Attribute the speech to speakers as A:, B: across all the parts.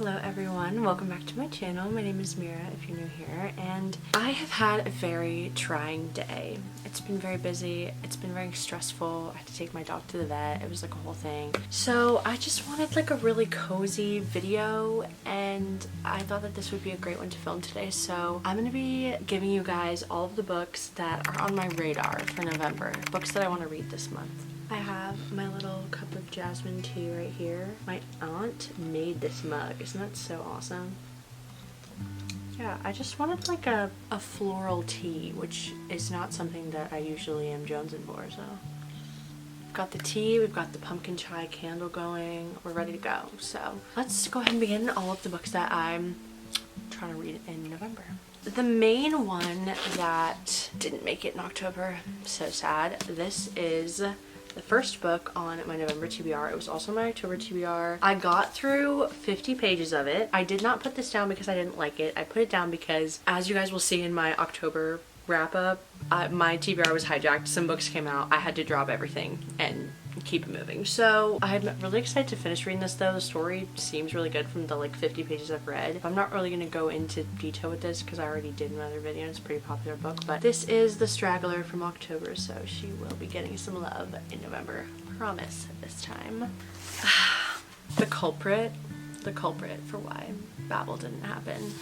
A: Hello everyone, welcome back to my channel. My name is Mira if you're new here, and I have had a very trying day. It's been very busy, it's been very stressful. I had to take my dog to the vet. It was like a whole thing. So I just wanted like a really cozy video, and I thought that this would be a great one to film today. So I'm going to be giving you guys all of the books that are on my radar for November, books that I want to read this month. I have my little cup of jasmine tea right here. My aunt made this mug. Isn't that so awesome? Yeah, I just wanted like a floral tea, which is not something that I usually am jonesing for, so. We've got the tea, we've got the pumpkin chai candle going, we're ready to go. So let's go ahead and begin all of the books that I'm trying to read in November. The main one that didn't make it in October, so sad. This is the first book on my November TBR. It was also my October TBR. I got through 50 pages of it. I did not put this down because I didn't like it. I put it down because, as you guys will see in my October wrap up, my TBR was hijacked. Some books came out. I had to drop everything and keep it moving. So I'm really excited to finish reading this though. The story seems really good from the like 50 pages I've read. I'm not really going to go into detail with this because I already did another video. It's a pretty popular book, but this is The Straggler from October, so she will be getting some love in November. Promise this time. The culprit for why Babel didn't happen.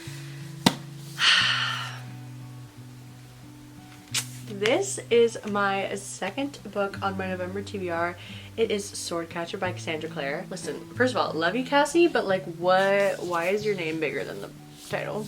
A: This is my second book on my November TBR. It is Swordcatcher by Cassandra Clare. Listen, first of all, love you, Cassie, but like why is your name bigger than the title?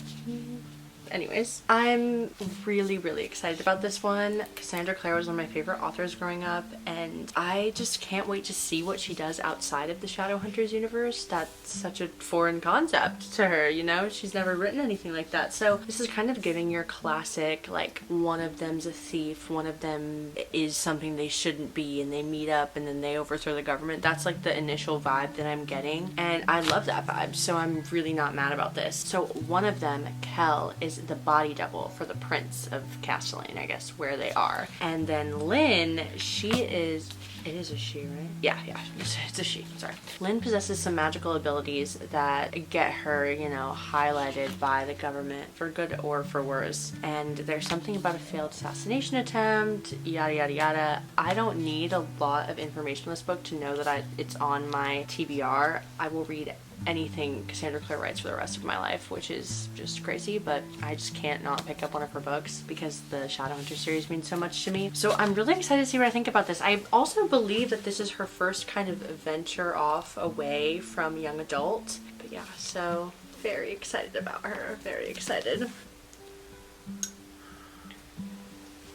A: Anyways, I'm really excited about this one. Cassandra Clare was one of my favorite authors growing up, and I just can't wait to see what she does outside of the Shadowhunters universe. That's such a foreign concept to her, you know? She's never written anything like that. So this is kind of giving your classic, like, one of them's a thief, one of them is something they shouldn't be, and they meet up and then they overthrow the government. That's like the initial vibe that I'm getting, and I love that vibe, so I'm really not mad about this. So one of them, Kel, is the body double for the Prince of Castellane, I guess, where they are. And then Lynn, it is a she, right? Yeah, it's a she, sorry. Lynn possesses some magical abilities that get her, you know, highlighted by the government for good or for worse. And there's something about a failed assassination attempt, yada yada yada. I don't need a lot of information in this book to know that it's on my TBR. I will read anything Cassandra Clare writes for the rest of my life, which is just crazy, but I just can't not pick up one of her books because the Shadowhunter series means so much to me. So I'm really excited to see what I think about this. I also believe that this is her first kind of venture off away from young adult. But yeah, so very excited about her, very excited.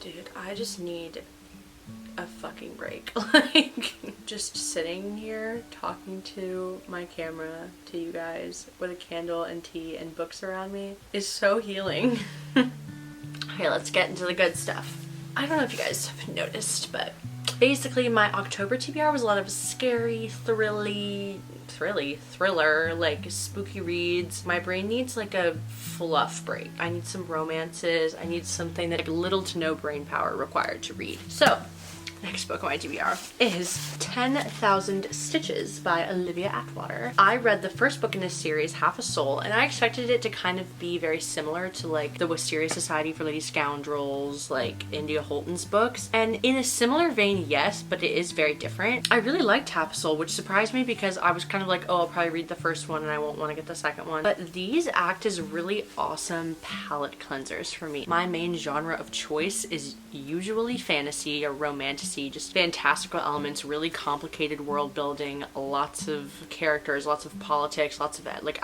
A: Dude, I just need a fucking break. Like, just sitting here talking to my camera to you guys with a candle and tea and books around me is so healing. Okay, let's get into the good stuff. I don't know if you guys have noticed, but basically my October TBR was a lot of scary, thriller, like spooky reads. My brain needs like a fluff break. I need some romances. I need something that like little to no brain power required to read. So next book on my TBR is 10,000 Stitches by Olivia Atwater. I read the first book in this series, Half a Soul, and I expected it to kind of be very similar to like the Wisteria Society for Lady Scoundrels, like India Holton's books. And in a similar vein, yes, but it is very different. I really liked Half a Soul, which surprised me because I was kind of like, oh, I'll probably read the first one and I won't want to get the second one. But these act as really awesome palette cleansers for me. My main genre of choice is usually fantasy or romantic, just fantastical elements, really complicated world building, lots of characters, lots of politics, lots of like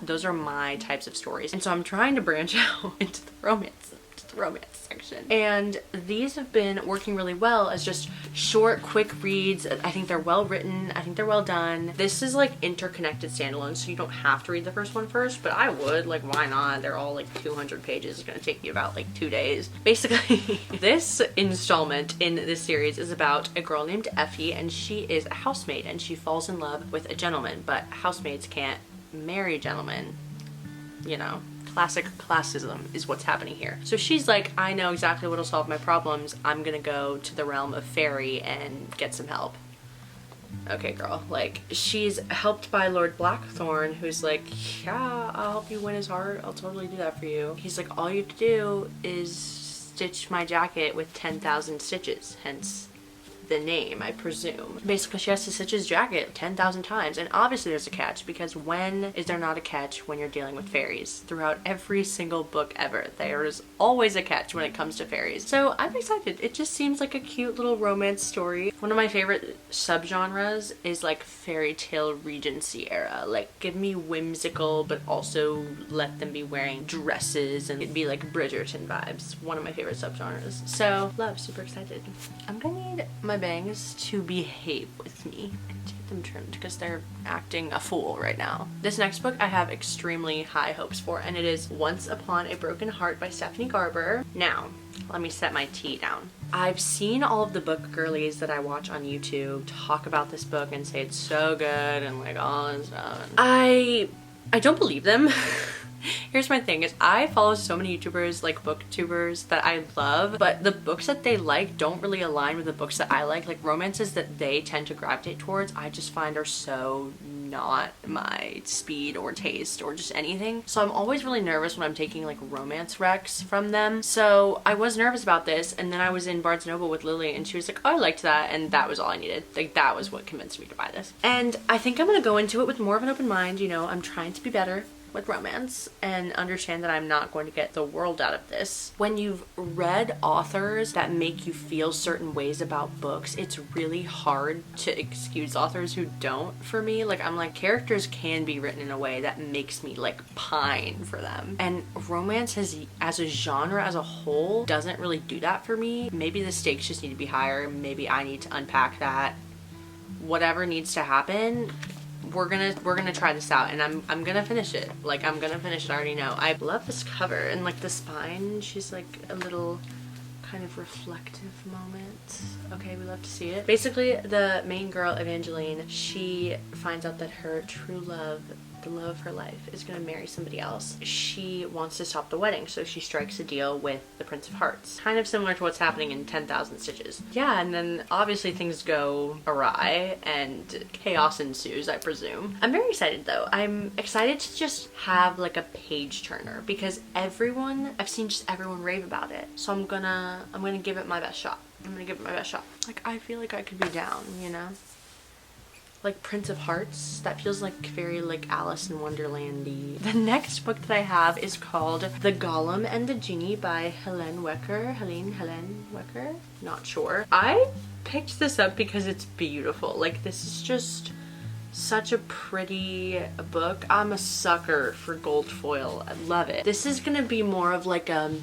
A: those are my types of stories. And so I'm trying to branch out into the romance section, and these have been working really well as just short, quick reads. I think they're well written, I think they're well done. This is like interconnected standalone, so you don't have to read the first one first, but I would, like, why not? They're all like 200 pages. It's gonna take you about like 2 days. Basically, this installment in this series is about a girl named Effie, and she is a housemaid and she falls in love with a gentleman, but housemaids can't marry gentlemen, you know. Classic classism is what's happening here. So she's like, I know exactly what'll solve my problems. I'm gonna go to the realm of fairy and get some help. okay girl, like she's helped by Lord Blackthorn, who's like, yeah, I'll help you win his heart, I'll totally do that for you. He's like, all you have to do is stitch my jacket with 10,000 stitches, hence the name, I presume. Basically, she has to stitch his jacket 10,000 times, and obviously there's a catch, because when is there not a catch when you're dealing with fairies? Throughout every single book ever, there is always a catch when it comes to fairies. So I'm excited. It just seems like a cute little romance story. One of my favorite subgenres is like fairy tale Regency era. Like, give me whimsical, but also let them be wearing dresses and it'd be like Bridgerton vibes. One of my favorite subgenres. So, love, super excited. I'm gonna need my bangs to behave with me and to get them trimmed because they're acting a fool right now. This next book I have extremely high hopes for, and it is Once Upon a Broken Heart by Stephanie Garber. Now, let me set my tea down. I've seen all of the book girlies that I watch on YouTube talk about this book and say it's so good and like all this stuff. I don't believe them. Here's my thing is I follow so many YouTubers, like booktubers that I love, but the books that they like don't really align with the books that I like. Like romances that they tend to gravitate towards, I just find are so not my speed or taste or just anything. So I'm always really nervous when I'm taking like romance recs from them. So I was nervous about this, and then I was in Barnes & Noble with Lily and she was like, oh, I liked that, and that was all I needed. Like that was what convinced me to buy this. And I think I'm gonna go into it with more of an open mind. You know, I'm trying to be better with romance and understand that I'm not going to get the world out of this. When you've read authors that make you feel certain ways about books, it's really hard to excuse authors who don't for me. Like, I'm like, characters can be written in a way that makes me like pine for them. And romance has, as a genre as a whole, doesn't really do that for me. Maybe the stakes just need to be higher. Maybe I need to unpack that. Whatever needs to happen, we're gonna try this out, and I'm gonna finish it. Like, I'm gonna finish it, I already know. I love this cover, and like the spine, she's like a little kind of reflective moment. Okay, we love to see it. Basically, the main girl, Evangeline, she finds out that her true love, the love of her life, is gonna marry somebody else. She wants to stop the wedding, so she strikes a deal with the Prince of Hearts. Kind of similar to what's happening in 10,000 Stitches. Yeah, and then obviously things go awry and chaos ensues, I presume. I'm very excited though. I'm excited to just have like a page turner because I've seen just everyone rave about it. So I'm gonna give it my best shot. Like, I feel like I could be down, you know? Like Prince of Hearts, that feels like very like Alice in Wonderland-y. The next book that I have is called The Golem and the Genie by Helene Wecker. Helene Wecker? Not sure. I picked this up because it's beautiful. Like, this is just such a pretty book. I'm a sucker for gold foil. I love it. This is gonna be more of like a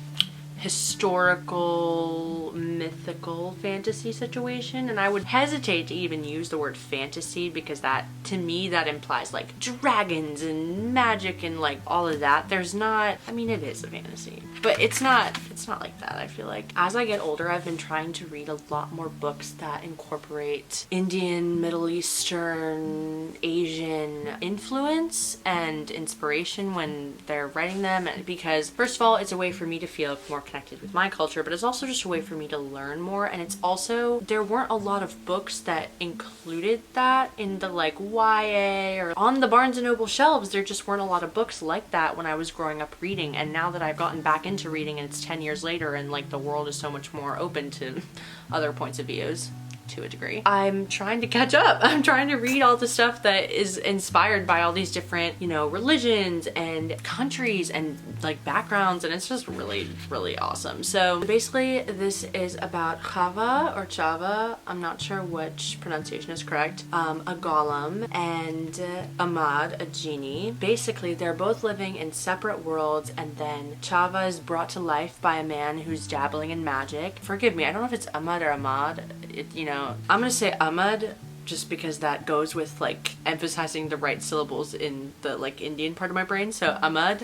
A: historical, mythical fantasy situation, and I would hesitate to even use the word fantasy because that, to me, that implies like dragons and magic and like all of that. There's not, I mean, it is a fantasy, but it's not like that. I feel like as I get older, I've been trying to read a lot more books that incorporate Indian, Middle Eastern, Asian influence and inspiration when they're writing them, because first of all, it's a way for me to feel more connected with my culture, but it's also just a way for me to learn more. And it's also, there weren't a lot of books that included that in the like YA or on the Barnes & Noble shelves. There just weren't a lot of books like that when I was growing up reading, and now that I've gotten back into reading and it's 10 years later and like the world is so much more open to other points of views to a degree, I'm trying to catch up. I'm trying to read all the stuff that is inspired by all these different, you know, religions and countries and like backgrounds, and it's just really, really awesome. So basically this is about Chava, I'm not sure which pronunciation is correct, a golem, and Ahmad, a genie. Basically they're both living in separate worlds, and then Chava is brought to life by a man who's dabbling in magic. Forgive me, I don't know if it's Ahmad or Ahmad. You know, I'm gonna say Ahmad just because that goes with like emphasizing the right syllables in the like Indian part of my brain. So Ahmad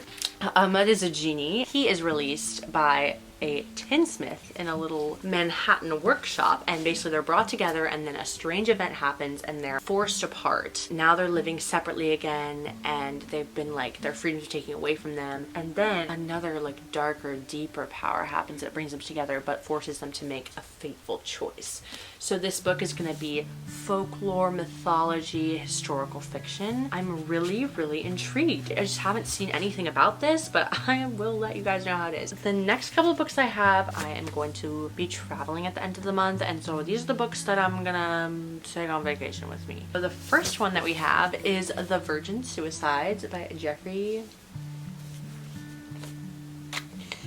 A: is a genie. He is released by a tinsmith in a little Manhattan workshop, and basically they're brought together and then a strange event happens and they're forced apart. Now they're living separately again and they've been like, their freedoms are taken away from them, and then another like darker, deeper power happens that brings them together but forces them to make a fateful choice. So this book is going to be folklore, mythology, historical fiction. I'm really, really intrigued. I just haven't seen anything about this, but I will let you guys know how it is. The next couple of books I have, I am going to be traveling at the end of the month, and so these are the books that I'm gonna take on vacation with me. So the first one that we have is The Virgin Suicides by Jeffrey.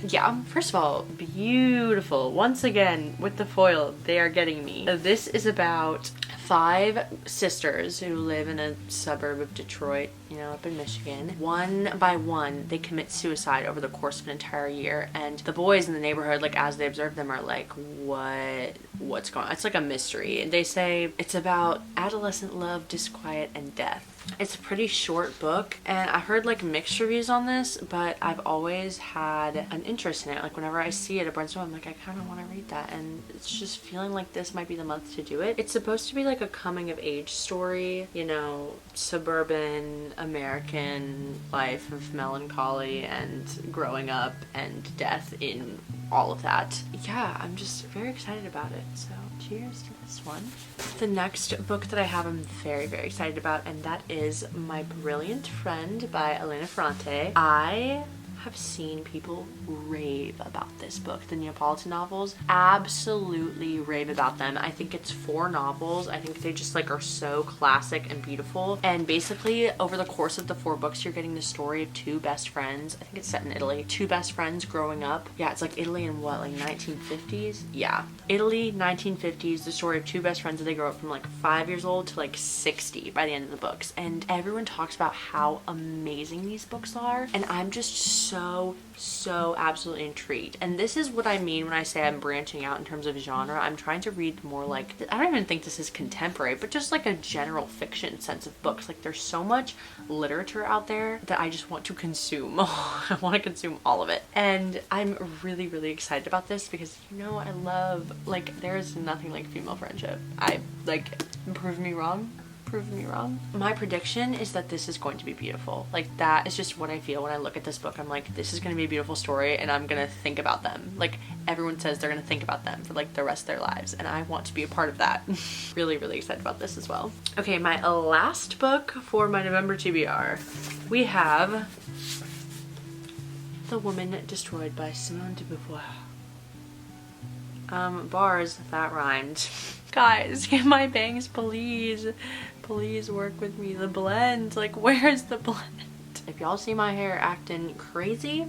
A: Yeah, first of all, beautiful. Once again, with the foil, they are getting me. This is about 5 sisters who live in a suburb of Detroit, you know, up in Michigan. One by one, they commit suicide over the course of an entire year, and the boys in the neighborhood, like, as they observe them, are like, what's going on? It's like a mystery. And they say it's about adolescent love, disquiet, and death. It's a pretty short book, and I heard like mixed reviews on this, but I've always had an interest in it. Like whenever I see it at Barnes & Noble, I'm like, I kind of want to read that, and it's just feeling like this might be the month to do it. It's supposed to be like a coming of age story, you know, suburban American life of melancholy and growing up and death in all of that. Yeah, I'm just very excited about it, so cheers to this one. The next book that I have I'm very, very excited about, and that is My Brilliant Friend by Elena Ferrante. I have seen people rave about this book. The Neapolitan novels, absolutely rave about them. I think it's 4 novels. I think they just like are so classic and beautiful. And basically over the course of the 4 books, you're getting the story of 2 best friends. I think it's set in Italy. 2 best friends growing up. Yeah, it's like Italy in what, like 1950s? Yeah, Italy, 1950s. The story of 2 best friends, and they grow up from like 5 years old to like 60 by the end of the books. And everyone talks about how amazing these books are, and I'm just so absolutely intrigued. And this is what I mean when I say I'm branching out in terms of genre. I'm trying to read more like, I don't even think this is contemporary, but just like a general fiction sense of books. Like there's so much literature out there that I just want to consume. I want to consume all of it. And I'm really, really excited about this because, you know, I love, like, there's nothing like female friendship. Prove me wrong. My prediction is that this is going to be beautiful. Like, that is just what I feel when I look at this book. I'm like, this is going to be a beautiful story, and I'm going to think about them. Like, everyone says they're going to think about them for like the rest of their lives, and I want to be a part of that. Really, really excited about this as well. Okay, my last book for my November TBR. We have The Woman Destroyed by Simone de Beauvoir. Bars, that rhymed. Guys, get my bangs, please. Please work with me. The blend, like, where's the blend? If y'all see my hair acting crazy,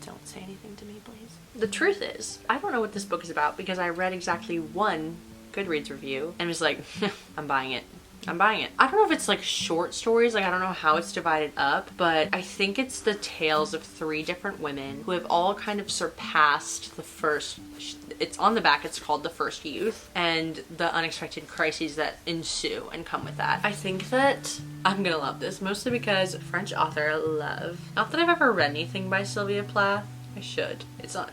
A: don't say anything to me, please. The truth is, I don't know what this book is about because I read exactly 1 Goodreads review and was like, I'm buying it. I don't know if it's like short stories, like I don't know how it's divided up, but I think it's the tales of 3 different women who have all kind of surpassed the first, it's on the back, it's called The First Youth, and the unexpected crises that ensue and come with that. I think that I'm gonna love this, mostly because French author I love. Not that I've ever read anything by Sylvia Plath. I should. It's on,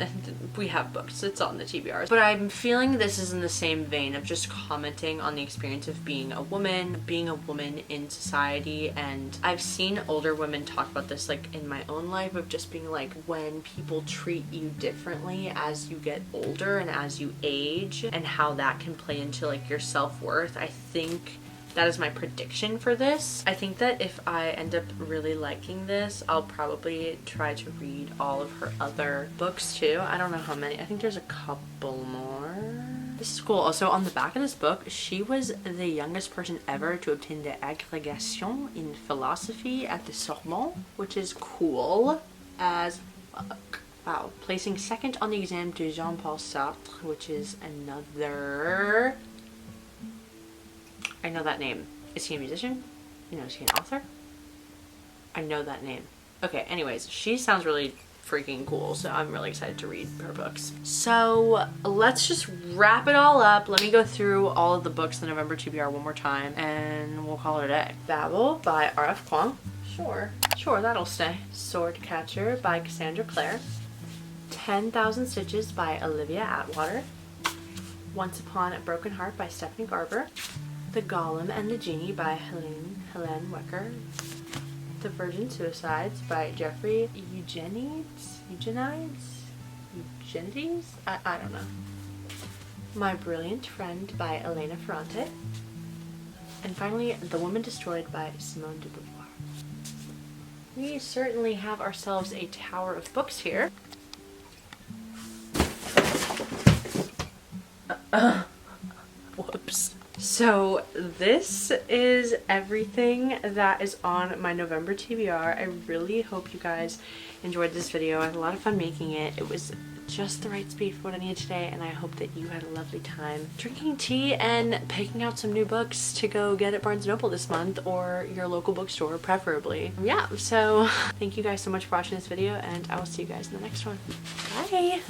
A: we have books, it's on the TBRs. But I'm feeling this is in the same vein of just commenting on the experience of being a woman in society. And I've seen older women talk about this, like in my own life, of just being like, when people treat you differently as you get older and as you age, and how that can play into like your self-worth. I think that is my prediction for this. I think that if I end up really liking this, I'll probably try to read all of her other books too. I don't know how many. I think there's a couple more. This is cool. Also, on the back of this book, she was the youngest person ever to obtain the agrégation in philosophy at the Sorbonne, which is cool as fuck. Wow. Placing 2nd on the exam to Jean-Paul Sartre, which is another... I know that name. Is he a musician? You know, is he an author? I know that name. Okay, anyways, she sounds really freaking cool, so I'm really excited to read her books. So let's just wrap it all up. Let me go through all of the books in the November TBR one more time, and we'll call it a day. Babel by R.F. Kuang. Sure, that'll stay. Swordcatcher by Cassandra Clare. 10,000 Stitches by Olivia Atwater, Once Upon a Broken Heart by Stephanie Garber, The Golem and the Genie by Helene Wecker, The Virgin Suicides by Jeffrey Eugenides? I don't know. My Brilliant Friend by Elena Ferrante, and finally The Woman Destroyed by Simone de Beauvoir. We certainly have ourselves a tower of books here. Whoops. So this is everything that is on my November TBR. I really hope you guys enjoyed this video. I had a lot of fun making it. It was just the right speed for what I needed today, and I hope that you had a lovely time drinking tea and picking out some new books to go get at Barnes & Noble this month, or your local bookstore preferably. Yeah, so thank you guys so much for watching this video, and I will see you guys in the next one. Bye!